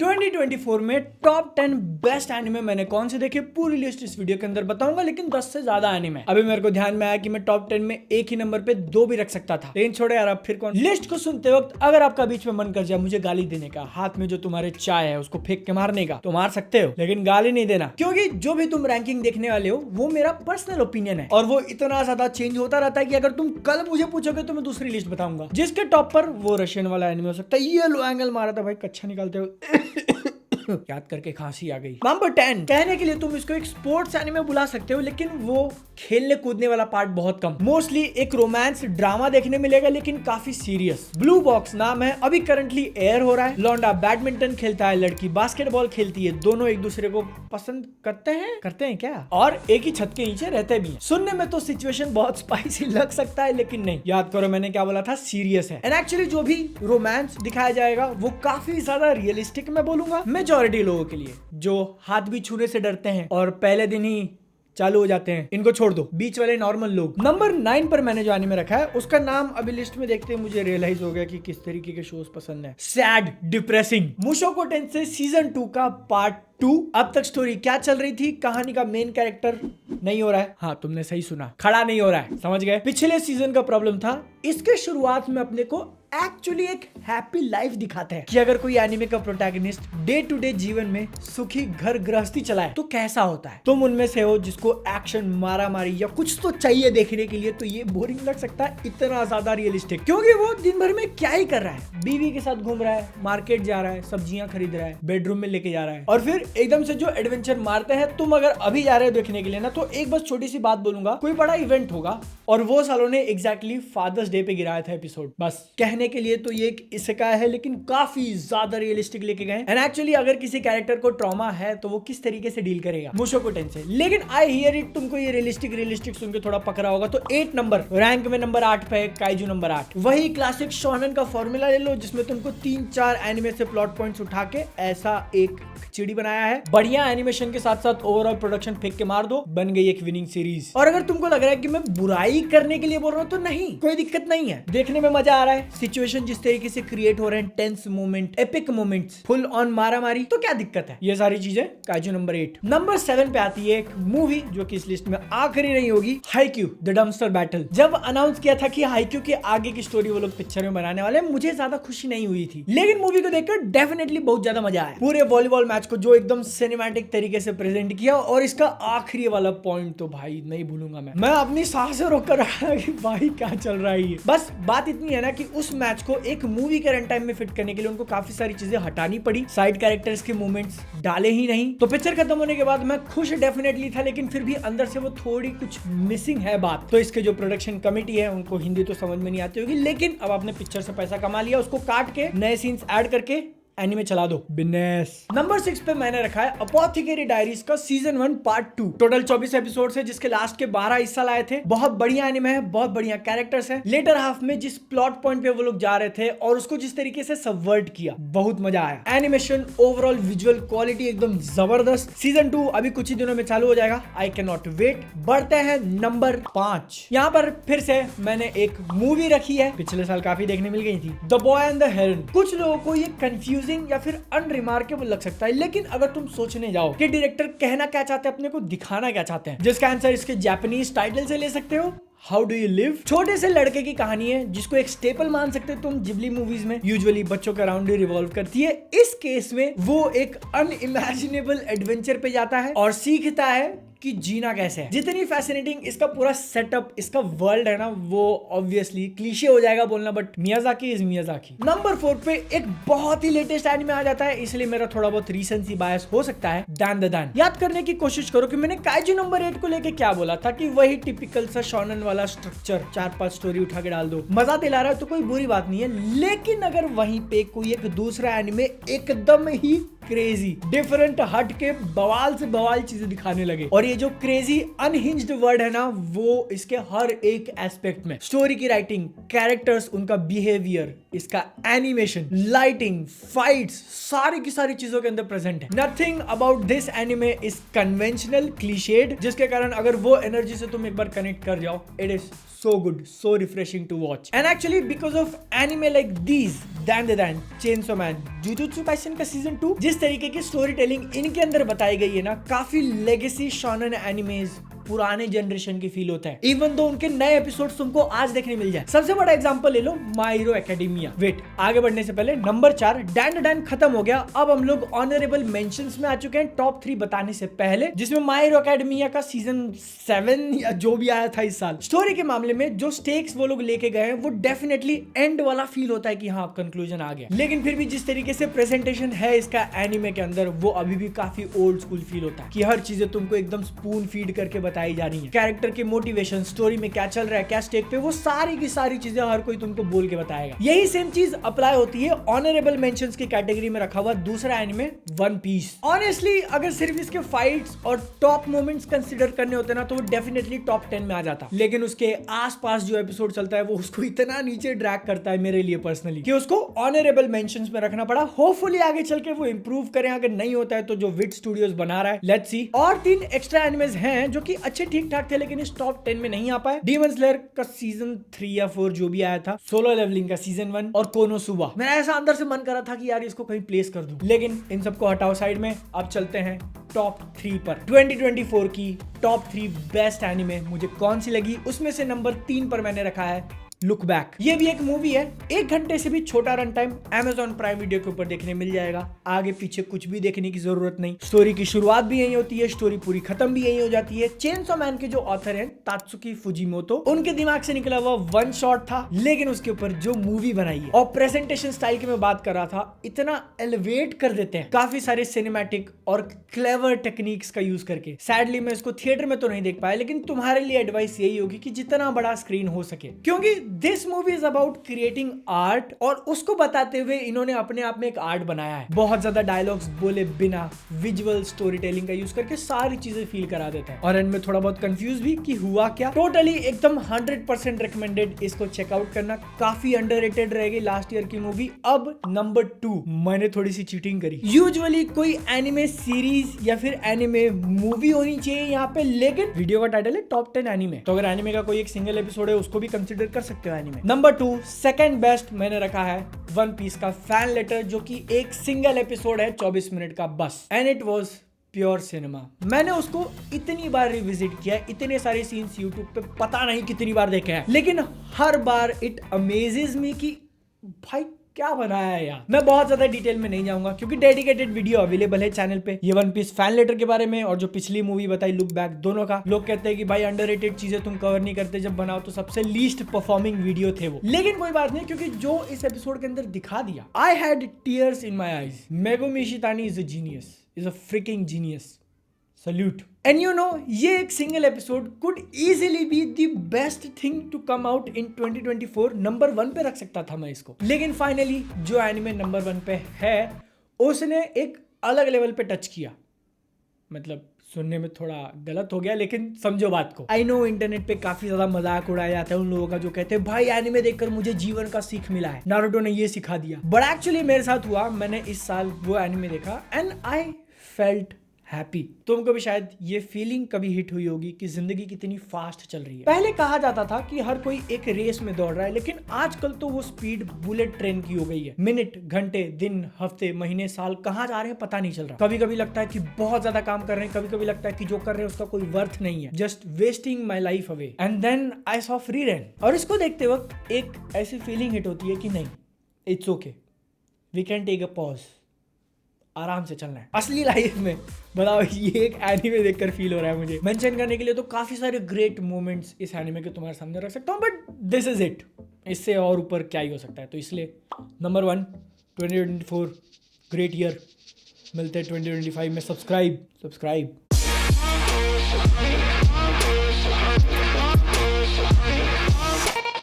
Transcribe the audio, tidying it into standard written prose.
2024 में top 10 best anime मैंने कौन से देखे पूरी लिस्ट इस वीडियो के अंदर बताऊंगा, लेकिन 10 से ज्यादा एनिमे। अभी मेरे को ध्यान में आया कि मैं टॉप 10 में एक ही नंबर पे 2 भी रख सकता था, लेकिन छोड़े यार, अब फिर कौन। लिस्ट को सुनते वक्त अगर आपका बीच में मन कर जाए मुझे गाली देने का, हाथ में जो तुम्हारे चाय है उसको फेंक के मारने का, तो मार सकते हो, लेकिन गाली नहीं देना, क्योंकि जो भी तुम रैंकिंग देखने वाले हो वो मेरा पर्सनल ओपिनियन है और वो इतना ज्यादा चेंज होता रहता है कि अगर तुम कल मुझे पूछोगे तो मैं दूसरी लिस्ट बताऊंगा जिसके टॉप पर वो रशियन वाला एनिमे हो सकता है। ये लो एंगल मारा था भाई, कच्छा निकालते हो याद करके खांसी आ गई। नंबर 10 कहने के लिए तुम इसको एक स्पोर्ट्स एनिमे बुला सकते हो, लेकिन वो खेलने कूदने वाला पार्ट बहुत कम। मोस्टली एक रोमांस ड्रामा देखने मिलेगा, लेकिन काफी सीरियस। ब्लू बॉक्स नाम है, अभी करंटली एयर हो रहा है। लौंडा बैडमिंटन खेलता है, लड़की बास्केटबॉल खेलती है, दोनों एक दूसरे को पसंद करते हैं क्या, और एक ही छत के नीचे रहते भी हैं। सुनने में तो सिचुएशन बहुत स्पाइसी लग सकता है, लेकिन नहीं, याद करो मैंने क्या बोला था, सीरियस है। एंड एक्चुअली जो भी रोमांस दिखाया जाएगा वो काफी ज्यादा रियलिस्टिक मैं बोलूंगा मेजॉरिटी लोगों के लिए, जो हाथ भी छूने से डरते हैं और पहले दिन ही चालू हो जाते हैं। इनको छोड़ दो, बीच वाले नॉर्मल लोग। नंबर 9 पर मैंने जो एनिमे रखा है उसका नाम अभी लिस्ट में देखते हैं मुझे रियलाइज हो गया कि किस तरीके के शोज पसंद है। सैड डिप्रेसिंग मुशोको टेंसेई सीजन 2 का पार्ट 2। अब तक स्टोरी क्या चल रही थी, कहानी का मेन कैरेक्टर नहीं हो रहा है, हाँ तुमने सही सुना, खड़ा नहीं हो रहा है, समझ गए। पिछले सीजन का प्रॉब्लम था, इसके शुरुआत में अपने को एक्चुअली एक हैप्पी लाइफ दिखाते हैं कि अगर कोई एनिमे का प्रोटैगनिस्ट डे टू डे जीवन में सुखी घर गृहस्थी चलाए तो कैसा होता है। तुम उनमें से हो जिसको एक्शन, मारा मारी या कुछ तो चाहिए देखने के लिए, तो ये बोरिंग लग सकता है, इतना ज्यादा रियलिस्टिक, क्योंकि वो दिन भर में क्या ही कर रहा है, बीवी के साथ घूम रहा है, मार्केट जा रहा है, सब्जियां खरीद रहा है, बेडरूम में लेके जा रहा है, और फिर एकदम से जो एडवेंचर मारते हैं। तुम अगर अभी जा रहे हो देखने के लिए ना, तो एक बस छोटी सी बात बोलूंगा, कोई बड़ा इवेंट होगा और वो सालों ने एग्जैक्टली फादर्स डे पे गिराया था एपिसोड। बस कहने के लिए तो ये एक इसेकाई है, लेकिन काफी ज्यादा रियलिस्टिक लेके गए। एंड एक्चुअली अगर किसी कैरेक्टर को ट्रॉमा है तो वो किस तरीके से डील करेगा, मुशोको टेंसेई। लेकिन आई हियर इट, तुमको ये रियलिस्टिक सुन के थोड़ा पकड़ा होगा, तो 8 नंबर रैंक में नंबर 8 पे काइजू नंबर 8। वही क्लासिक शोनन का फॉर्मूला ले लो, जिसमें तुमको 3-4 एनिमे से प्लॉट पॉइंट्स उठा के ऐसा एक चिड़ी बनाया है। बढ़िया एनिमेशन के साथ साथ ओवरऑल प्रोडक्शन फेंक के मार दो, बन गई एक विनिंग सीरीज। और अगर तुमको लग रहा है कि मैं बुराई करने के लिए बोल रहा हूँ, तो नहीं, कोई दिक्कत नहीं है, देखने में मजा आ रहा है। सिचुएशन जिस तरीके से क्रिएट हो रहे हैं, tense moment, epic moments, full on मारा मारी, तो क्या दिक्कत है। ये सारी चीजें काइजू नंबर 8। नंबर 7 पे आती है एक मूवी जो कि इस लिस्ट में आखिरी नहीं होगी, हाईक्यू द डम्पस्टर बैटल। जब अनाउंस किया था कि हाईक्यू के आगे की स्टोरी वो लोग पिक्चर में बनाने वाले, मुझे ज्यादा खुशी नहीं हुई थी, लेकिन मूवी को देखकर डेफिनेटली बहुत ज्यादा मजा आया। पूरे वॉलीबॉल मैच को जो एकदम सिनेमैटिक तरीके से प्रेजेंट किया, और इसका आखिरी वाला पॉइंट तो भाई नहीं भूलूंगा मैं अपनी सांसें रोक कर रहा कि भाई क्या चल रहा है ये। बस बात इतनी है ना कि उस मैच को एक मूवी के रन टाइम में फिट करने के लिए उनको काफी सारी चीजें हटानी पड़ी, साइड कैरेक्टर्स के मूवमेंट्स डाले ही नहीं। तो पिक्चर खत्म होने के बाद मैं खुश डेफिनेटली था, लेकिन फिर भी अंदर से वो थोड़ी कुछ मिसिंग है बात। तो इसके जो प्रोडक्शन कमेटी है उनको हिंदी तो समझ में नहीं आती होगी, लेकिन अब आपने पिक्चर से पैसा कमा लिया, उसको काट के नए सीन्स ऐड करके एनिमे चला दो, बिजनेस। नंबर 6 पे मैंने रखा है अपोथेकेरी डायरीज का सीजन 1 पार्ट 2। टोटल 24 एपिसोड है, जिसके लास्ट के 12 हिस्सा लाए थे। बहुत बढ़िया एनिमे है, बहुत बढ़िया कैरेक्टर्स है। लेटर हाफ में जिस प्लॉट पॉइंट पे वो लोग जा रहे थे और उसको जिस तरीके से सबवर्ट किया, बहुत मजा आया। एनिमेशन, ओवरऑल विजुअल क्वालिटी एकदम जबरदस्त। सीजन 2 अभी कुछ ही दिनों में चालू हो जाएगा, आई कैन नॉट वेट। बढ़ते हैं नंबर 5। यहाँ पर फिर से मैंने एक मूवी रखी है, पिछले साल काफी देखने मिल गई थी, द बॉय एंड द हेरन। कुछ लोगों को ये कंफ्यूज या फिर अनरिमार्केबल लग सकता है, लेकिन अगर तुम सोचने जाओ कि डायरेक्टर कहना क्या चाहते हैं, अपने को दिखाना क्या चाहते हैं, जिसका आंसर इसके जापानीज टाइटल से ले सकते हो, हाउ डू यू लिव। छोटे से लड़के की कहानी है जिसको एक स्टेपल मान सकते हो तुम जिबली मूवीज में, यूजुअली बच्चों के अराउंड ही रिवॉल्व करती है। इस केस में वो एक अनइमेजिनेबल एडवेंचर पे जाता है और सीखता है कि जीना कैसे है। जितनी फैसिनेटिंग इसका पूरा सेटअप, इसका वर्ल्ड है ना, वो ऑब्वियसली क्लीशे हो जाएगा बोलना, but Miyazaki is Miyazaki. Number 4 पे एक बहुत ही लेटेस्ट एनिमे आ जाता है, इसलिए मेरा थोड़ा बहुत रीसेंसी बायस हो सकता है, डैन द डैन। याद करने की कोशिश करो कि मैंने काइजू नंबर 8 को लेके क्या बोला था, कि वही टिपिकल सा शोनन वाला स्ट्रक्चर, 4-5 स्टोरी उठा के डाल दो, मजा दिला रहा है तो कोई बुरी बात नहीं है। लेकिन अगर वहीं पे कोई एक दूसरा एनिमे एकदम ही क्रेजी, डिफरेंट, हट के बवाल से बवाल चीजें दिखाने लगे, और ये जो क्रेजी अनहिंज्ड वर्ड है ना, वो इसके हर एक एस्पेक्ट में, स्टोरी की राइटिंग, कैरेक्टर्स, उनका बिहेवियर, इसका एनिमेशन, लाइटिंग, फाइट्स, सारी की सारी चीजों के अंदर प्रेजेंट है। Nothing about this anime is conventional, clichéd, जिसके कारण अगर वो एनर्जी से तुम एक बार कनेक्ट कर जाओ, it is so good, so refreshing to watch. And actually because of anime like these, Dan Chainsaw Man, Jujutsu Kaisen का सीजन 2, जिस तरीके की स्टोरी टेलिंग इनके अंदर बताई गई है ना, काफी लेगेसी शोनन एनिमेज पुराने जनरेशन की फील होता है, इवन दो उनके नए एपिसोड्स तुमको आज देखने मिल जाए। सबसे बड़ा एग्जांपल ले लो माय हीरो एकेडमिया। वेट, आगे बढ़ने से पहले नंबर 4 डैन खत्म हो गया। अब हम लोग ऑनरेबल मेंशंस में आ चुके हैं टॉप 3 बताने से पहले, जिसमें माय हीरो एकेडमिया का सीजन 7 या जो भी आया था इस साल। स्टोरी के मामले में जो स्टेक्स वो लोग लेके गए हैं वो डेफिनेटली एंड वाला फील होता है कि हाँ कंक्लूजन आ गया, लेकिन फिर भी जिस तरीके से प्रेजेंटेशन है इसका एनिमे के अंदर वो अभी भी काफी ओल्ड स्कूल फील होता है कि हर चीजें तुमको एकदम स्पून फीड करके बताई जा रही है। कैरेक्टर के मोटिवेशन, स्टोरी में क्या चल रहा है, क्या स्टेक पे, वो सारी की सारी चीजें हर कोई तुमको बोल के बताएगा। यही सेम चीज अप्लाई होती है ऑनरेबल मेंशंस की कैटेगरी में रखा हुआ दूसरा एनिमे वन पीस। ऑनेस्टली अगर सिर्फ इसके फाइट्स और टॉप मोमेंट्स कंसीडर करने होते ना तो वो डेफिनेटली टॉप 10 में आ जाता, लेकिन उसके आसपास जो एपिसोड चलता है वो उसको इतना नीचे ड्रैग करता है मेरे लिए पर्सनली कि उसको ऑनरेबल मेंशंस में रखना पड़ा। होपफुली आगे चल के वो इंप्रूव करें, अगर नहीं होता है तो जो विट स्टूडियोज बना रहा है लेट्स सी। और 3 एक्स्ट्रा एनिमेज हैं जो कि अच्छे ठीक ठाक थे लेकिन इस टॉप 10 में नहीं आ पाए। डीमन स्लेयर का सीजन 3 या 4 जो भी आया था, सोलो लेवलिंग का सीजन 1 और कोनोसुबा। मेरा ऐसा अंदर से मन कर रहा था कि यार इसको कहीं प्लेस कर दूं, लेकिन इन सबको हटाओ साइड में। अब चलते हैं टॉप 3 पर। 2024 की टॉप 3 बेस्ट एनिमे मुझे कौन सी लगी, उसमें से नंबर 3 पर मैंने रखा है लुक बैक। ये भी एक मूवी है, 1 घंटे से भी छोटा run time, Amazon prime video के ऊपर देखने मिल जाएगा। आगे पीछे कुछ भी देखने की जरूरत नहीं, स्टोरी की शुरुआत भी यही होती है, स्टोरी पूरी खत्म भी यही हो जाती है। चेनसॉ मैन के जो ऑथर हैं तात्सुकी फुजिमोतो, उनके दिमाग से निकला हुआ वन शॉट था, लेकिन उसके ऊपर जो मूवी बनाई है और प्रेजेंटेशन स्टाइल की मैं बात कर रहा था, इतना एलिवेट कर देते हैं काफी सारे सिनेमैटिक और क्लेवर टेक्निक्स का यूज करके। सैडली मैं इसको थिएटर में तो नहीं देख पाया, लेकिन तुम्हारे लिए एडवाइस यही होगी कि जितना बड़ा स्क्रीन हो सके, क्योंकि this movie is about creating art और उसको बताते हुए इन्होंने अपने आप में एक आर्ट बनाया है। बहुत ज्यादा डायलॉग्स बोले बिना विजुअल स्टोरी टेलिंग का यूज करके सारी चीजें फील करा देते हैं, और एंड में थोड़ा बहुत कंफ्यूज भी कि हुआ क्या। टोटली एकदम 100% रिकमेंडेड, इसको चेकआउट करना। काफी अंडररेटेड रहेगी लास्ट ईयर की मूवी। अब नंबर 2, मैंने थोड़ी सी चीटिंग करी। यूजुअली कोई एनिमे सीरीज या फिर एनिमे मूवी होनी चाहिए यहाँ पे, लेकिन वीडियो का टाइटल है टॉप 10 एनिमे, तो अगर एनिमे का कोई एक सिंगल एपिसोड है उसको भी कंसिडर कर सकते हो एनिमे। नंबर 2 सेकंड बेस्ट मैंने रखा है वन पीस का फैन लेटर, जो कि एक सिंगल एपिसोड है 24 मिनट का बस, and it was pure cinema. मैंने उसको इतनी बार रिविजिट किया, इतने सारे सीन्स यूट्यूब पे पता नहीं कितनी बार देखे हैं, लेकिन हर बार इट अमेजेस मी कि भाई क्या बनाया है यार। मैं बहुत ज्यादा डिटेल में नहीं जाऊंगा क्योंकि डेडिकेटेड वीडियो अवेलेबल है चैनल पे, ये वन पीस फैन लेटर के बारे में और जो पिछली मूवी बताई लुक बैक, दोनों का। लोग कहते हैं कि भाई अंडररेटेड चीजें तुम कवर नहीं करते, जब बनाओ तो सबसे लीस्ट परफॉर्मिंग वीडियो थे वो, लेकिन कोई बात नहीं, क्योंकि जो इस एपिसोड के अंदर दिखा दिया, I had tears in my eyes. Megumi Shitani is a genius, is a freaking genius, salute. And you know, ये एक single episode could easily be the best thing to come out in 2024। Number 1 पे रख सकता था मैं इसको, लेकिन finally जो एनिमे नंबर 1 पे है उसने एक अलग लेवल पे टच किया। मतलब सुनने में थोड़ा गलत हो गया, लेकिन समझो बात को। आई नो इंटरनेट पे काफी ज्यादा मजाक उड़ाया जाता है उन लोगों का जो कहते हैं भाई एनिमे देखकर मुझे जीवन का सीख मिला है, नारुतो ने ये सिखा दिया। बट एक्चुअली मेरे साथ हुआ, मैंने इस साल वो एनिमे देखा एंड आई फेल्ट हैप्पी। तुमको भी शायद ये फीलिंग कभी हिट हुई होगी कि जिंदगी कितनी फास्ट चल रही है। पहले कहा जाता था कि हर कोई एक रेस में दौड़ रहा है, लेकिन आजकल तो वो स्पीड बुलेट ट्रेन की हो गई है। मिनट, घंटे, दिन, हफ्ते, महीने, साल कहाँ जा रहे हैं पता नहीं चल रहा। कभी कभी लगता है कि बहुत ज्यादा काम कर रहे हैं, कभी कभी लगता है कि जो कर रहे हैं उसका कोई वर्थ नहीं है, just wasting my life away. And then I saw free run, और इसको देखते वक्त एक ऐसी फीलिंग हिट होती है कि नहीं, it's okay, we can take a pause, आराम से चलना है। असली लाइफ में बताओ, ये एक एनिमे देखकर फील हो रहा है मुझे। मेंशन करने के लिए तो काफी सारे ग्रेट मोमेंट्स इस एनिमे के तुम्हारे सामने रख सकता हूँ, बट दिस इज इट। इससे और ऊपर क्या ही हो सकता है। तो इसलिए नंबर 1 2024 ग्रेट ईयर। मिलते हैं 2025 में। सब्सक्राइब।